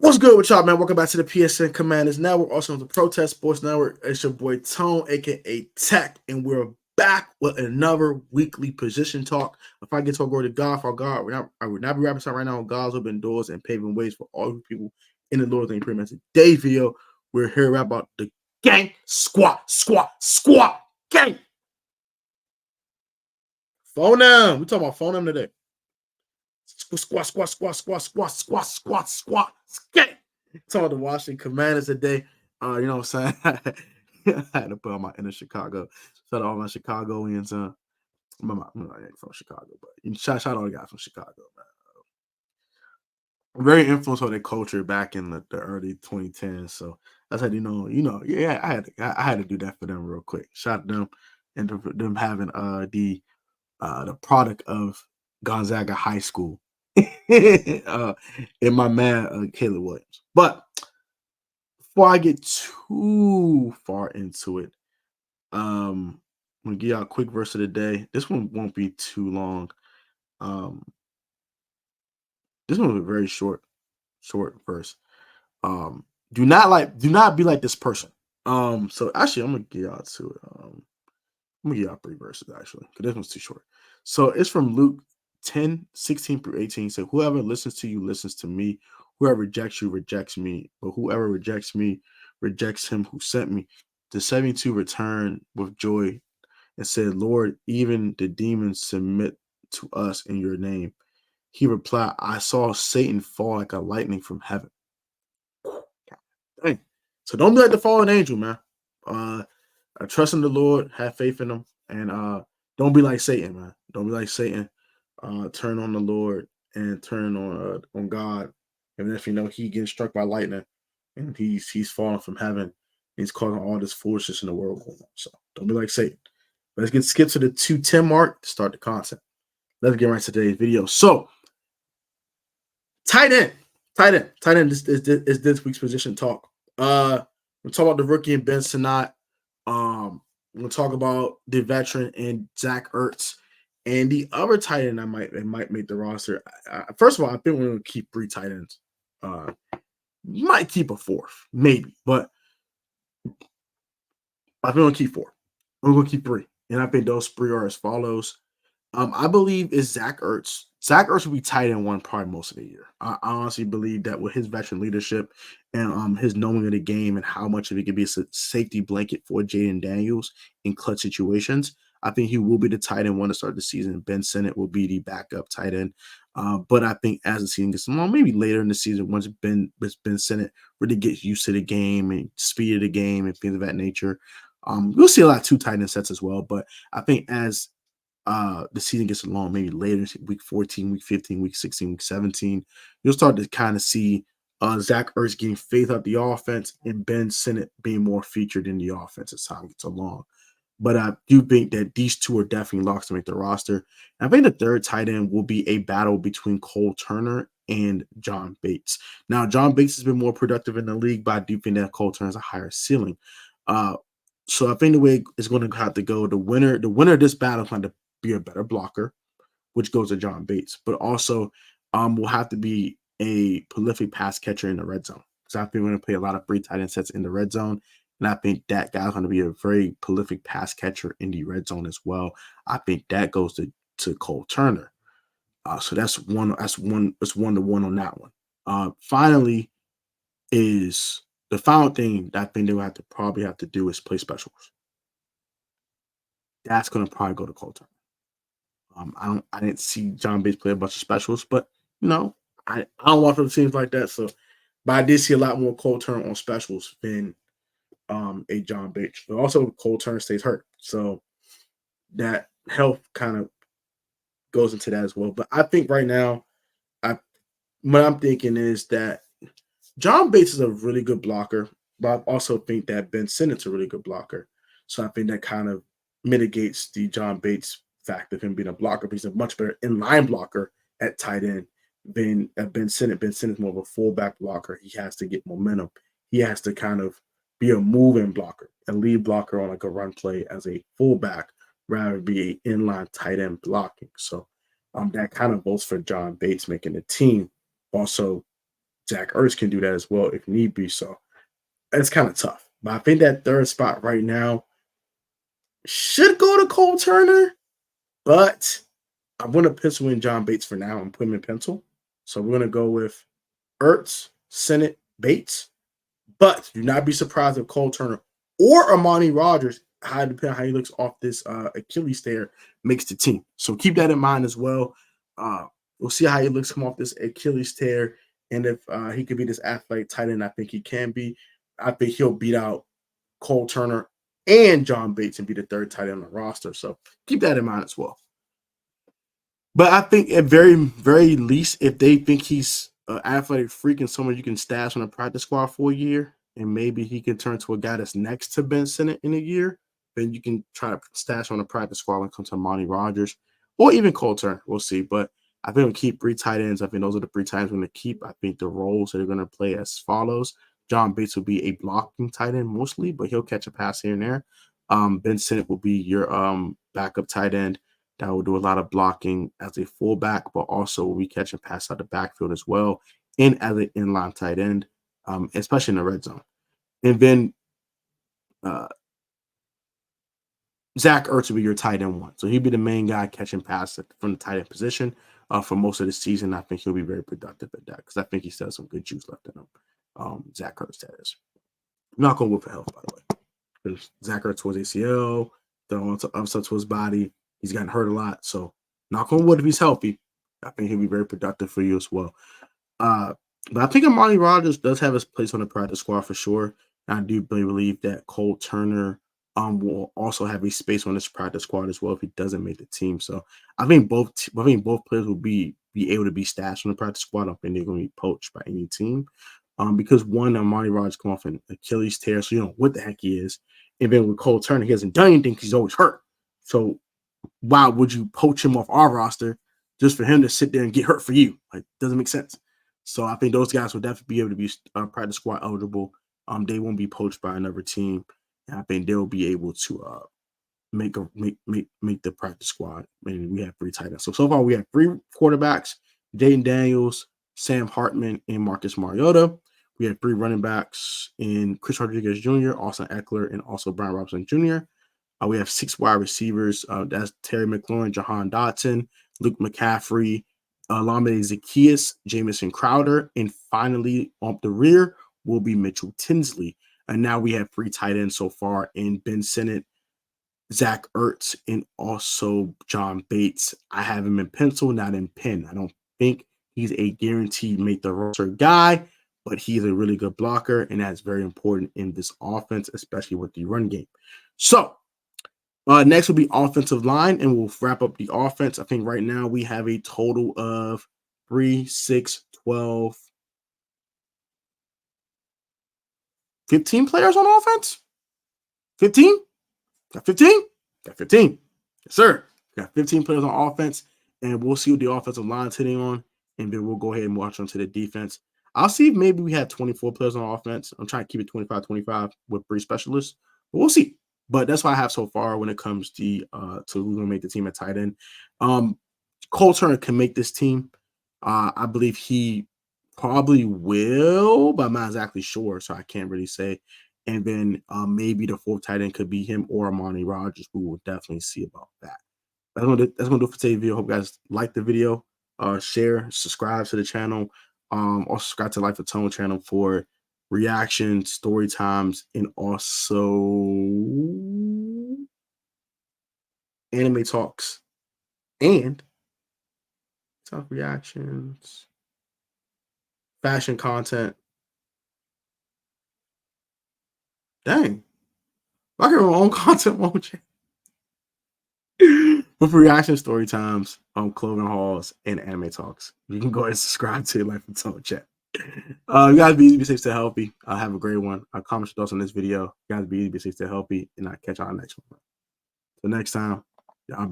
What's good with y'all, man? Welcome back to the PSN Commanders Network, also on the Protest Sports Network. It's your boy Tone, aka Tech, and we're back with another weekly position talk. If I get to go to God for God, I would not be rapping something right now on God's open doors and paving ways for all you people in the Lord's name. Pretty much today's video, we're here to rap about the gang squat gang. Phone them. We talking about phone them today. Squat. Gang. Talking about the Washington Commanders today. You know what I'm saying? I had to put on my inner Chicago. Shout out all my Chicagoans. I ain't from Chicago, but shout out all the guys from Chicago, man. Very influenced on their culture back in the early 2010s. So that's how yeah, I had to do that for them real quick. Shout out them and them having the product of Gonzaga High School and my man Caleb Williams. But before I get too far into it, I'm gonna give y'all a quick verse of the day. This one won't be too long. This one will be very short verse. Do not be like this person. So actually I'm gonna give y'all to it. I'm gonna give y'all 3 verses actually, because this one's too short. So it's from Luke 10:16-18. So whoever listens to you listens to me. Whoever rejects you rejects me. But whoever rejects me rejects him who sent me. The 72 returned with joy and said, Lord, even the demons submit to us in your name. He replied, I saw Satan fall like a lightning from heaven. Dang. So don't be like the fallen angel, man. Trust in the Lord, have faith in him, and don't be like Satan, man. Don't be like Satan. Turn on the Lord and turn on God. And if you know he getting struck by lightning and he's falling from heaven, he's causing all this foolishness in the world going on. So don't be like Satan. But let's skip to the 2:10 mark to start the content. Let's get right to today's video. So tight end. This is this week's position talk. We'll talk about the rookie and Ben Sinnott. We'll talk about the veteran and Zach Ertz. And the other tight end might make the roster. First of all, I think we're going to keep 3 tight ends. Might keep a 4th, maybe, but I think we're going to keep 4. We're going to keep 3. And I think those 3 are as follows. I believe is Zach Ertz. Zach Ertz will be tight end 1 probably most of the year. I honestly believe that with his veteran leadership and his knowing of the game and how much of it could be a safety blanket for Jaden Daniels in clutch situations, I think he will be the tight end 1 to start the season. Ben Sinnott will be the backup tight end. But I think as the season gets along, maybe later in the season, once Ben Sinnott really gets used to the game and speed of the game and things of that nature, you'll see a lot of 2 tight end sets as well. But I think as the season gets along, maybe later, week 14, week 15, week 16, week 17, you'll start to kind of see Zach Ertz getting faith up the offense and Ben Sinnott being more featured in the offense as time gets along. But I do think that these 2 are definitely locks to make the roster. And I think the 3rd tight end will be a battle between Cole Turner and John Bates. Now, John Bates has been more productive in the league, but I do think that Cole Turner has a higher ceiling. So I think the way it's going to have to go, the winner of this battle is going to be a better blocker, which goes to John Bates, but also will have to be a prolific pass catcher in the red zone. So I think we're going to play a lot of 3 tight end sets in the red zone. And I think that guy's going to be a very prolific pass catcher in the red zone as well. I think that goes to Cole Turner. So that's 1-1 on that one. Finally, is the final thing that I think they'll probably have to do is play specials. That's going to probably go to Cole Turner. I didn't see John Bates play a bunch of specials, but I don't watch other teams like that. So, but I did see a lot more Cole Turner on specials than a John Bates. But also Cole Turner stays hurt, so that health kind of goes into that as well. But I think right now, what I'm thinking is that John Bates is a really good blocker, but I also think that Ben Sinnott's a really good blocker. So I think that kind of mitigates the John Bates fact of him being a blocker. But he's a much better inline blocker at tight end than Ben Sinnott. Ben Sinnott's more of a fullback blocker. He has to get momentum. He has to kind of be a moving blocker, a lead blocker on like a run play as a fullback, rather than be an inline tight end blocking. So that kind of votes for John Bates making the team. Also, Zach Ertz can do that as well if need be. So it's kind of tough. But I think that third spot right now should go to Cole Turner, but I'm going to pencil in John Bates for now and put him in pencil. So we're going to go with Ertz, Sennett, Bates. But do not be surprised if Cole Turner or Amani Rodgers, depending on how he looks off this Achilles tear, makes the team. So keep that in mind as well. We'll see how he looks come off this Achilles tear. And if he could be this athletic tight end, I think he can be. I think he'll beat out Cole Turner and John Bates and be the third tight end on the roster. So keep that in mind as well. But I think at very, very least, if they think he's an athletic freak and someone you can stash on a practice squad for a year, and maybe he can turn to a guy that's next to Ben Sinnott in a year, then you can try to stash on a practice squad when it comes to Monty Rogers or even Cole Turner. We'll see. But I think we'll keep 3 tight ends. I think those are the 3 tight ends we're going to keep. I think the roles that they're going to play as follows. John Bates will be a blocking tight end mostly, but he'll catch a pass here and there. Ben Sinnott will be your backup tight end that will do a lot of blocking as a fullback, but also will be catching pass out the backfield as well, and as an inline tight end, especially in the red zone. And then Zach Ertz will be your tight end 1. So he'll be the main guy catching passes from the tight end position for most of the season. I think he'll be very productive at that because I think he still has some good juice left in him. Zach Ertz, that is. I'm not going to whip for health, by the way. Because Zach Ertz was ACL, throwing upset to his body. He's gotten hurt a lot. So knock on wood if he's healthy. I think he'll be very productive for you as well. But I think Amani Rodgers does have his place on the practice squad for sure. And I do believe that Cole Turner will also have a space on this practice squad as well if he doesn't make the team. So I think both players will be able to be stashed on the practice squad. I don't think they're going to be poached by any team. Because one, Amani Rodgers come off an Achilles tear, so you know what the heck he is. And then with Cole Turner, he hasn't done anything because he's always hurt. So why would you poach him off our roster just for him to sit there and get hurt for you? Like, doesn't make sense. So I think those guys will definitely be able to be practice squad eligible. They won't be poached by another team. And I think they'll be able to make the practice squad. And we have 3 tight ends. So far we have 3 quarterbacks: Jayden Daniels, Sam Hartman, and Marcus Mariota. We have 3 running backs in Chris Rodriguez Jr., Austin Eckler, and also Brian Robinson Jr. We have 6 wide receivers. That's Terry McLaurin, Jahan Dotson, Luke McCaffrey, Lamine Zaccheaus, Jamison Crowder, and finally on the rear will be Mitchell Tinsley. And now we have 3 tight ends so far in Ben Sinnott, Zach Ertz, and also John Bates. I have him in pencil, not in pen. I don't think he's a guaranteed make the roster guy, but he's a really good blocker, and that's very important in this offense, especially with the run game. So next will be offensive line, and we'll wrap up the offense. I think right now we have a total of 3, 6, 12, 15 players on offense. 15? Got 15? Got 15. Yes, sir. Got 15 players on offense, and we'll see what the offensive line's hitting on, and then we'll go ahead and watch on to the defense. I'll see if maybe we have 24 players on offense. I'm trying to keep it 25-25 with 3 specialists, but we'll see. But that's what I have so far when it comes to who's going to make the team at tight end. Cole Turner can make this team. I believe he probably will, but I'm not exactly sure, so I can't really say. And then maybe the 4th tight end could be him or Amani Rodgers. We will definitely see about that. That's going to do it for today's video. Hope you guys like the video. Share, subscribe to the channel. Also subscribe to Life of Tone channel for reactions, story times, and also anime talks and talk reactions, fashion content. Dang. I can run my own content on chat. But for reaction story times, clothing hauls, and anime talks, you can go ahead and subscribe to Life of Tone chat. You guys be easy, be safe, stay healthy. Have a great one. Comment your thoughts on this video. You guys be easy, be safe, stay healthy, and I'll catch y'all next one. So next time, y'all be